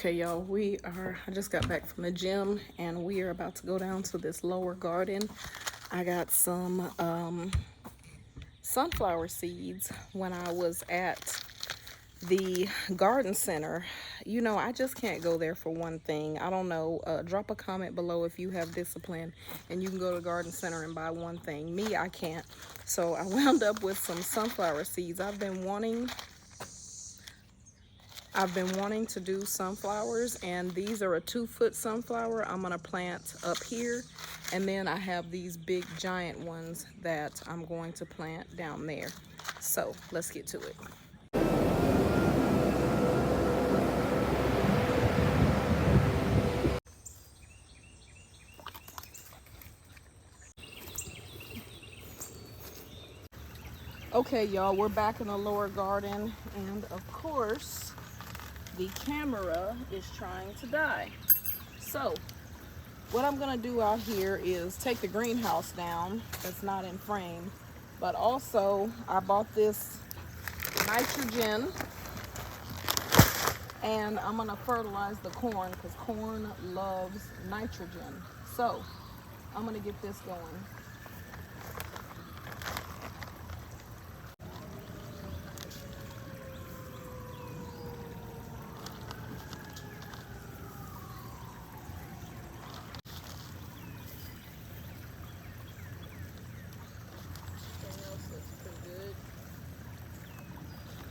Okay, y'all, I just got back from the gym and we are about to go down to this lower garden. I got some sunflower seeds when I was at the garden center. You know, I just can't go there for one thing. I don't know. Drop a comment below if you have discipline and you can go to the garden center and buy one thing. Me, I can't. So I wound up with some sunflower seeds. I've been wanting to do sunflowers, and these are a 2-foot sunflower I'm gonna plant up here, and then I have these big giant ones that I'm going to plant down there. So let's get to it. Okay, y'all, we're back in the lower garden, and of course the camera is trying to die. So what I'm gonna do out here is take the greenhouse down that's not in frame, but also I bought this nitrogen and I'm gonna fertilize the corn because corn loves nitrogen. So I'm gonna get this going.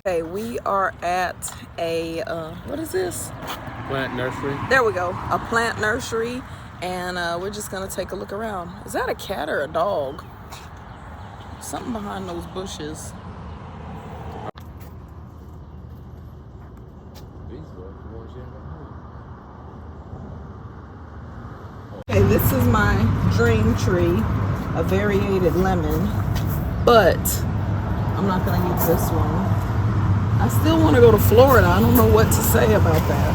Okay, we are at a, what is this? Plant nursery. There we go, a plant nursery, and we're just gonna take a look around. Is that a cat or a dog? Something behind those bushes. Okay, this is my dream tree, a variegated lemon, but I'm not gonna use this one. I still want to go to Florida. I don't know what to say about that.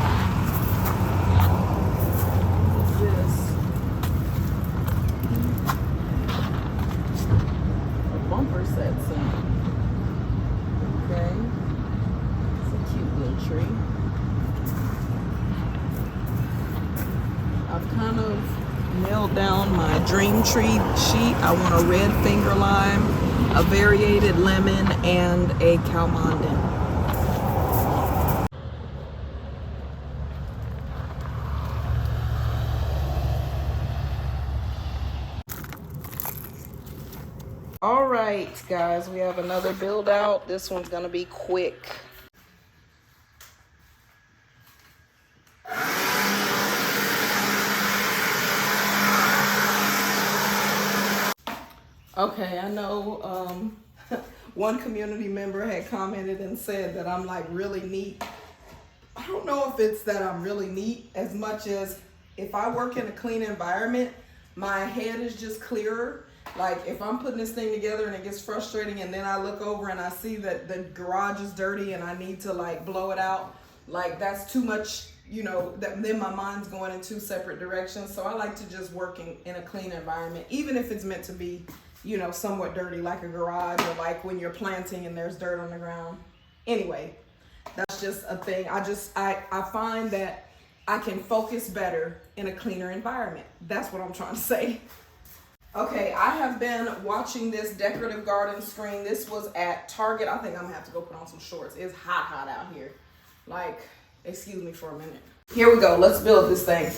What's this? A bumper set scent. Okay. It's a cute little tree. I've kind of nailed down my dream tree sheet. I want a red finger lime, a variegated lemon, and a calmanden. All right, guys, we have another build out. This one's gonna be quick. Okay, I know one community member had commented and said that I'm like really neat. I don't know if it's that I'm really neat as much as if I work in a clean environment, my head is just clearer. Like if I'm putting this thing together and it gets frustrating and then I look over and I see that the garage is dirty and I need to like blow it out, like that's too much, you know, then my mind's going in 2 separate directions. So I like to just work in a clean environment, even if it's meant to be, you know, somewhat dirty, like a garage or like when you're planting and there's dirt on the ground. Anyway, that's just a thing. I find that I can focus better in a cleaner environment. That's what I'm trying to say. Okay, I have been watching this decorative garden screen. This was at Target. I think I'm gonna have to go put on some shorts. It's hot out here. Like, excuse me for a minute. Here we go, let's build this thing.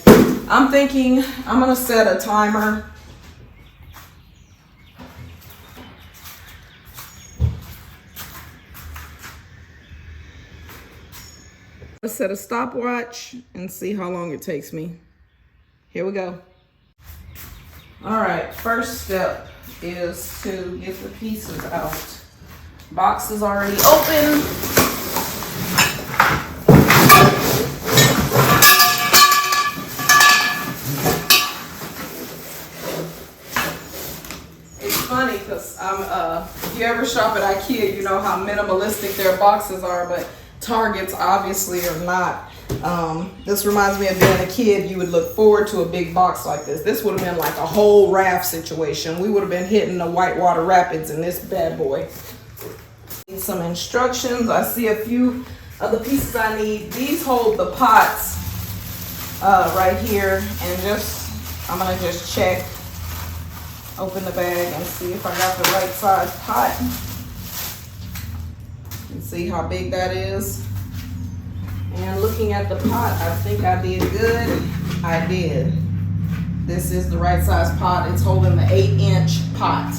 I'm thinking I'm gonna set a timer. Let's set a stopwatch and see how long it takes me. Here we go. All right, first step is to get the pieces out. Box is already open. It's funny because if you ever shop at IKEA, you know how minimalistic their boxes are, but Targets obviously are not. This reminds me of being a kid. You would look forward to a big box like this. This would have been like a whole raft situation. We would have been hitting the whitewater rapids in this bad boy. Some instructions. I see a few of the pieces I need. These hold the pots right here, and I'm gonna just check, open the bag and see if I got the right size pot and see how big that is. And looking at the pot, I think I did good. I did. This is the right size pot. It's holding the 8-inch pot.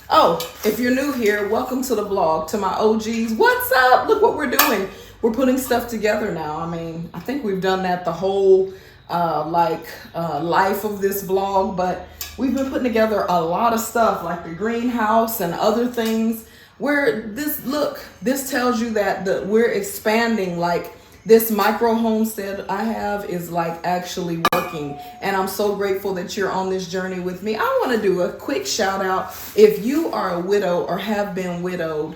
Oh, if you're new here, welcome to the vlog. To my OGs, what's up? Look what we're doing. We're putting stuff together now. I mean, I think we've done that the whole life of this vlog, but we've been putting together a lot of stuff like the greenhouse and other things where this tells you that we're expanding. Like, this micro homestead I have is like actually working, and I'm so grateful that you're on this journey with me. I want to do a quick shout out. If you are a widow or have been widowed,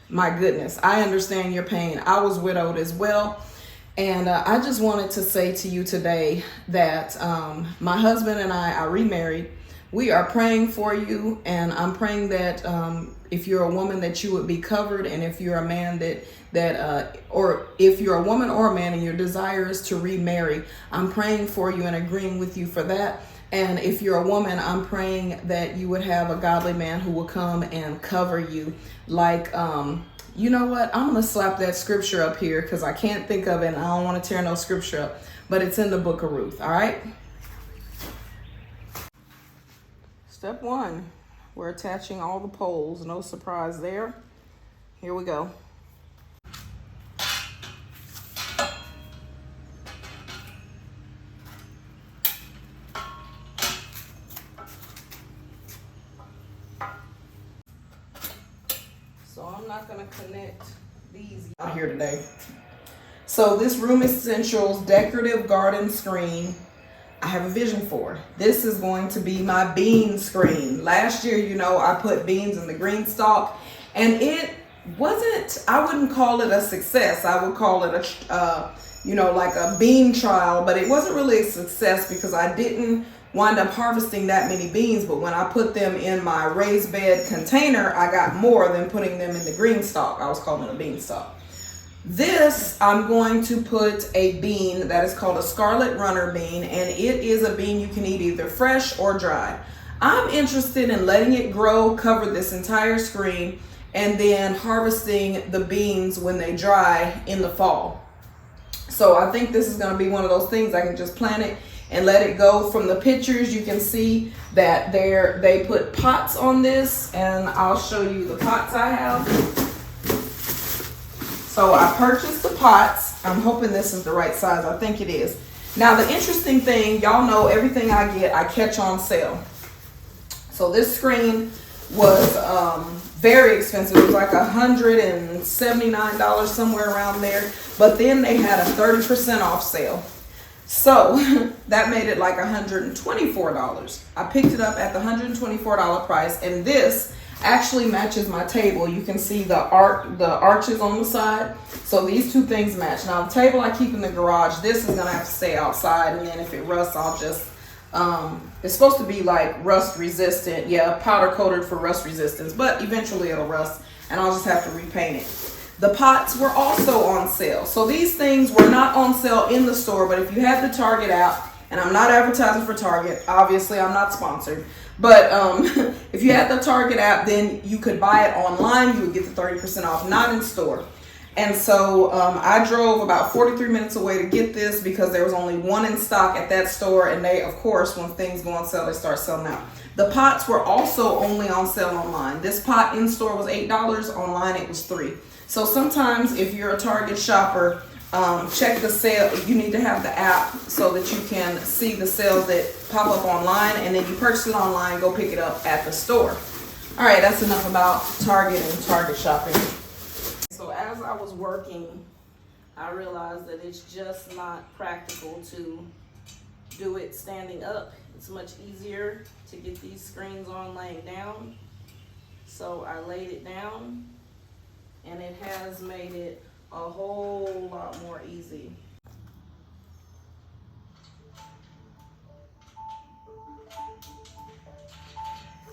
my goodness, I understand your pain. I was widowed as well. And I just wanted to say to you today that my husband and I remarried. We are praying for you, and I'm praying that if you're a woman that you would be covered, and if you're a man or if you're a woman or a man and your desire is to remarry, I'm praying for you and agreeing with you for that. And if you're a woman, I'm praying that you would have a godly man who will come and cover you. Like, you know what? I'm going to slap that scripture up here because I can't think of it and I don't want to tear no scripture up, but it's in the book of Ruth. All right. Step 1, we're attaching all the poles. No surprise there. Here we go. So I'm not going to connect these out here today. So this Room Essentials Decorative Garden Screen, I have a vision for. This is going to be my bean screen. Last year, you know, I put beans in the green stalk, and it wasn't, I wouldn't call it a success. I would call it like a bean trial, but it wasn't really a success because I didn't wind up harvesting that many beans. But when I put them in my raised bed container, I got more than putting them in the green stalk. I was calling it a bean stalk. This, I'm going to put a bean that is called a Scarlet Runner bean, and it is a bean you can eat either fresh or dry. I'm interested in letting it grow, cover this entire screen, and then harvesting the beans when they dry in the fall. So I think this is going to be one of those things I can just plant it and let it go. From the pictures, you can see that they put pots on this, and I'll show you the pots I have. So I purchased the pots. I'm hoping this is the right size. I think it is. Now, the interesting thing, y'all know everything I get, I catch on sale. So this screen was very expensive. It was like $179, somewhere around there. But then they had a 30% off sale. So that made it like $124. I picked it up at the $124 price, and this actually matches my table. You can see the arches on the side. So these two things match. Now the table I keep in the garage. This is gonna have to stay outside, and then if it rusts, I'll just it's supposed to be like rust resistant. Yeah, powder coated for rust resistance, but eventually it'll rust and I'll just have to repaint it. The pots were also on sale. So these things were not on sale in the store, but if you have the Target app, and I'm not advertising for Target, obviously I'm not sponsored, but if you had the Target app, then you could buy it online. You would get the 30% off, not in store. And so I drove about 43 minutes away to get this because there was only one in stock at that store, and they, of course, when things go on sale, they start selling out. The pots were also only on sale online. This pot in store was $8, online it was $3. So sometimes if you're a Target shopper, check the sale. You need to have the app so that you can see the sales that pop up online, and then you purchase it online, go pick it up at the store. All right, that's enough about Target and Target shopping. So as I was working, I realized that it's just not practical to do it standing up. It's much easier to get these screens on laying down. So I laid it down, and it has made it a whole lot more easy.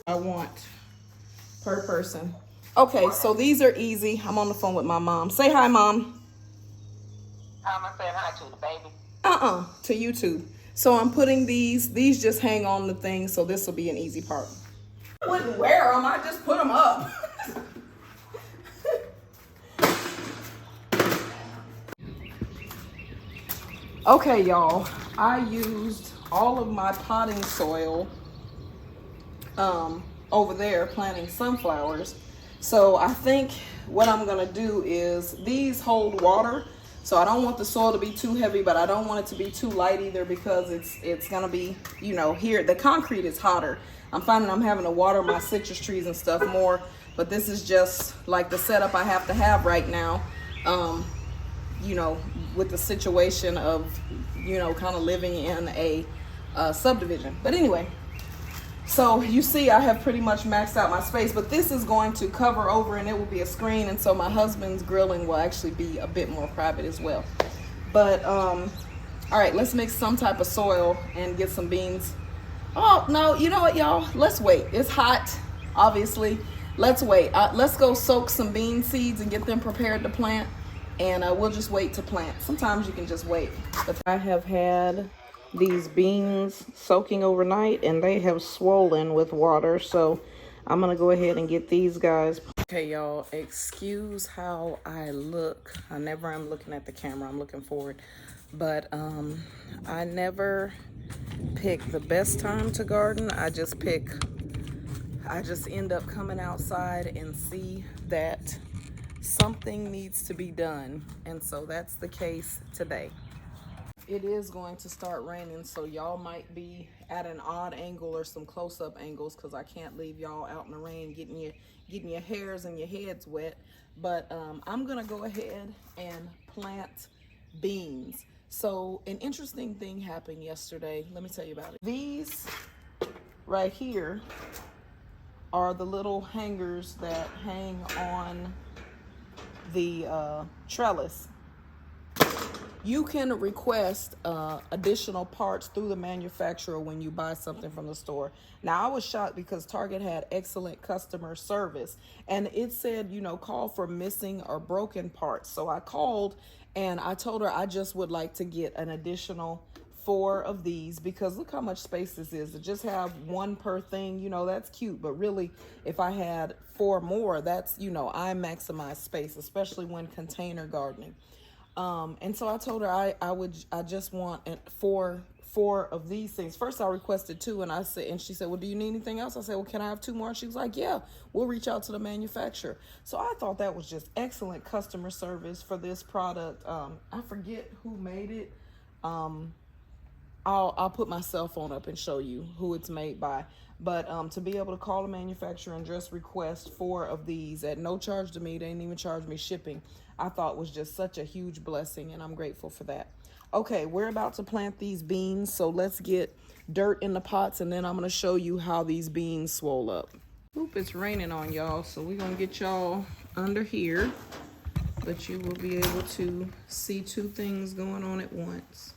I want per person Okay, so these are easy. I'm on the phone with my mom. Say hi, Mom. How am I saying hi to the baby? To YouTube. So I'm putting these just hang on the thing, so this will be an easy part. I wouldn't wear them, I just put them up. Okay, y'all, I used all of my potting soil over there planting sunflowers. So I think what I'm gonna do is, these hold water, so I don't want the soil to be too heavy, but I don't want it to be too light either, because it's gonna be, you know, here the concrete is hotter. I'm finding I'm having to water my citrus trees and stuff more, but this is just like the setup I have to have right now. You know, with the situation of, you know, kind of living in a subdivision. But anyway, so you see I have pretty much maxed out my space, but this is going to cover over and it will be a screen, and so my husband's grilling will actually be a bit more private as well. But all right, let's mix some type of soil and get some beans. Oh no, you know what, y'all, let's wait. It's hot, obviously. Let's wait. Let's go soak some bean seeds and get them prepared to plant, and we'll just wait to plant. Sometimes you can just wait. But I have had these beans soaking overnight and they have swollen with water, so I'm gonna go ahead and get these guys. Okay, y'all, excuse how I look. I never am looking at the camera, I'm looking forward. But I never pick the best time to garden. I just end up coming outside and see that something needs to be done, and so that's the case today. It is going to start raining, so y'all might be at an odd angle or some close-up angles, because I can't leave y'all out in the rain getting your hairs and your heads wet. But I'm gonna go ahead and plant beans. So an interesting thing happened yesterday. Let me tell you about it. These right here are the little hangers that hang on the trellis. You can request additional parts through the manufacturer when you buy something from the store. Now, I was shocked because Target had excellent customer service, and it said, you know, call for missing or broken parts. So I called and I told her I just would like to get an additional 4 of these, because look how much space this is. To just have 1 per thing, you know, that's cute, but really if I had 4 more, that's, you know, I maximize space, especially when container gardening. And so I told her I just want 4 of these things. First I requested 2, and she said, well, do you need anything else? I said, well, can I have 2 more? And she was like, yeah, we'll reach out to the manufacturer. So I thought that was just excellent customer service for this product. I forget who made it. I'll put my cell phone up and show you who it's made by. But to be able to call the manufacturer and just request 4 of these at no charge to me, they didn't even charge me shipping, I thought was just such a huge blessing, and I'm grateful for that. Okay, we're about to plant these beans, so let's get dirt in the pots, and then I'm going to show you how these beans swole up. Oop, it's raining on y'all, so we're going to get y'all under here, but you will be able to see 2 things going on at once.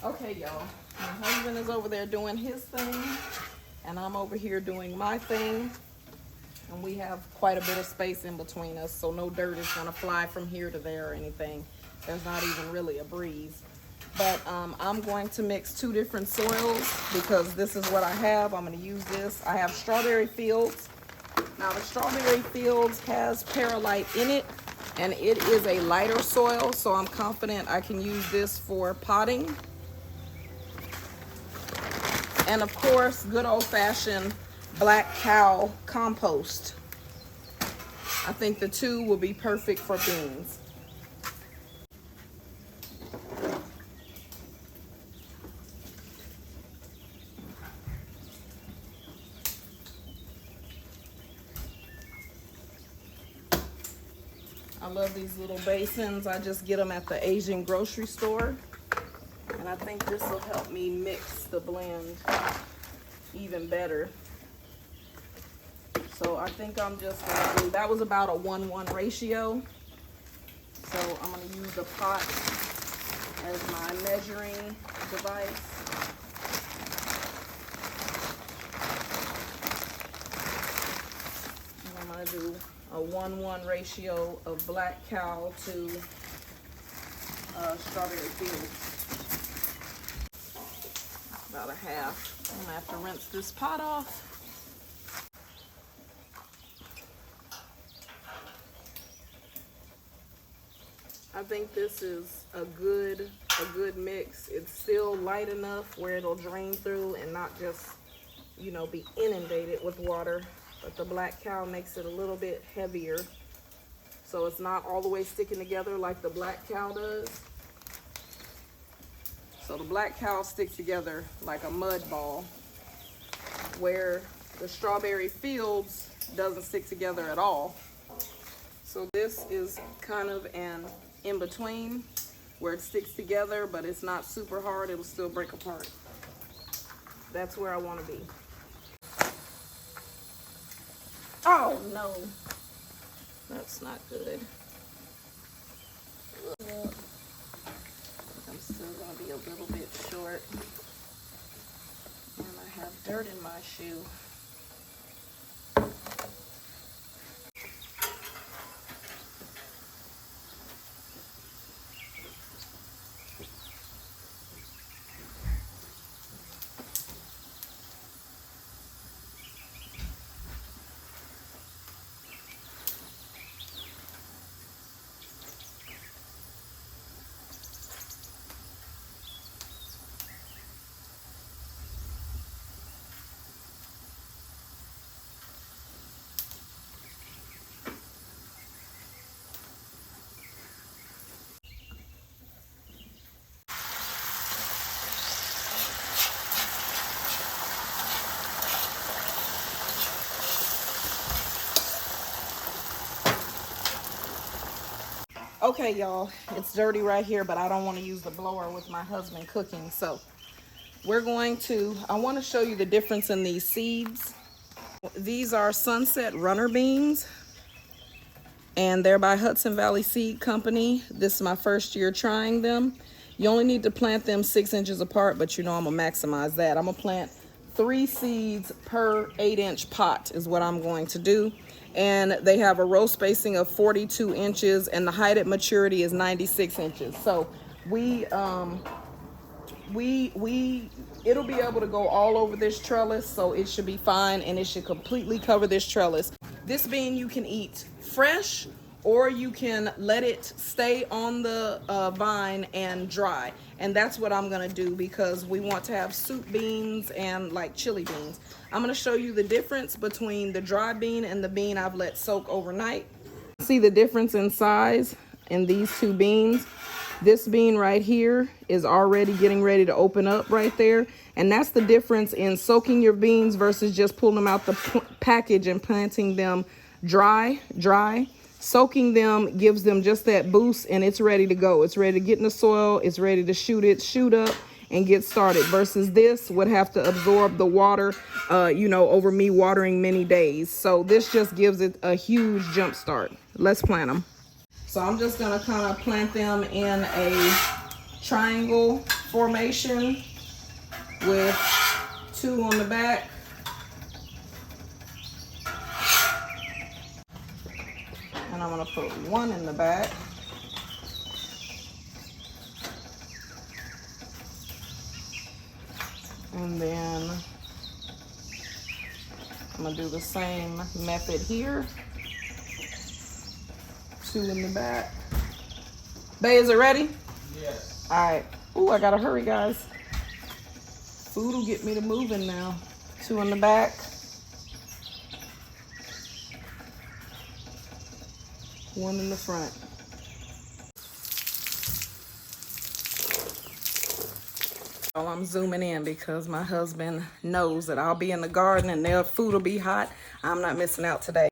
Okay, y'all, my husband is over there doing his thing, and I'm over here doing my thing, and we have quite a bit of space in between us, so no dirt is going to fly from here to there or anything. There's not even really a breeze. But I'm going to mix 2 different soils, because this is what I have. I'm going to use this. I have Strawberry Fields. Now, the Strawberry Fields has perlite in it, and it is a lighter soil, so I'm confident I can use this for potting. And of course, good old-fashioned black cow compost. I think the two will be perfect for beans. I love these little basins. I just get them at the Asian grocery store. And I think this will help me mix the blend even better. So I think I'm just gonna do, that was about a 1:1 ratio. So I'm gonna use the pot as my measuring device. And I'm gonna do a 1:1 ratio of black cow to strawberry fields. About a half. I'm gonna have to rinse this pot off. I think this is a good mix. It's still light enough where it'll drain through and not just, you know, be inundated with water. But the black cow makes it a little bit heavier, so it's not all the way sticking together like the black cow does. So the black cow sticks together like a mud ball, where the strawberry fields doesn't stick together at all. So this is kind of an in-between where it sticks together, but it's not super hard. It'll still break apart. That's where I want to be. Oh no, that's not good. I'm still gonna be a little bit short, and I have dirt in my shoe. Okay, y'all, it's dirty right here, but I don't want to use the blower with my husband cooking. So we're going to, I want to show you the difference in these seeds. These are Sunset Runner beans, and they're by Hudson Valley Seed Company. This is my first year trying them. You only need to plant them 6 inches apart, but you know I'm gonna maximize that. I'm gonna plant 3 seeds per 8-inch pot is what I'm going to do. And they have a row spacing of 42 inches and the height at maturity is 96 inches. So it'll be able to go all over this trellis, so it should be fine, and it should completely cover this trellis. This bean you can eat fresh, or you can let it stay on the vine and dry. And that's what I'm gonna do, because we want to have soup beans and like chili beans. I'm gonna show you the difference between the dry bean and the bean I've let soak overnight. See the difference in size in these two beans? This bean right here is already getting ready to open up right there. And that's the difference in soaking your beans versus just pulling them out the package and planting them dry. Soaking them gives them just that boost, and it's ready to go. It's ready to get in the soil. It's ready to shoot up and get started, versus this would have to absorb the water, over me watering many days. So this just gives it a huge jump start. Let's plant them. So I'm just gonna kind of plant them in a triangle formation with 2 on the back. And I'm gonna put 1 in the back. And then I'm gonna do the same method here. 2 in the back. Bae, is it ready? Yes. All right. Ooh, I gotta hurry, guys. food will get me to moving now. 2 in the back. 1 in the front. Well, I'm zooming in because my husband knows that I'll be in the garden and their food will be hot. I'm not missing out today.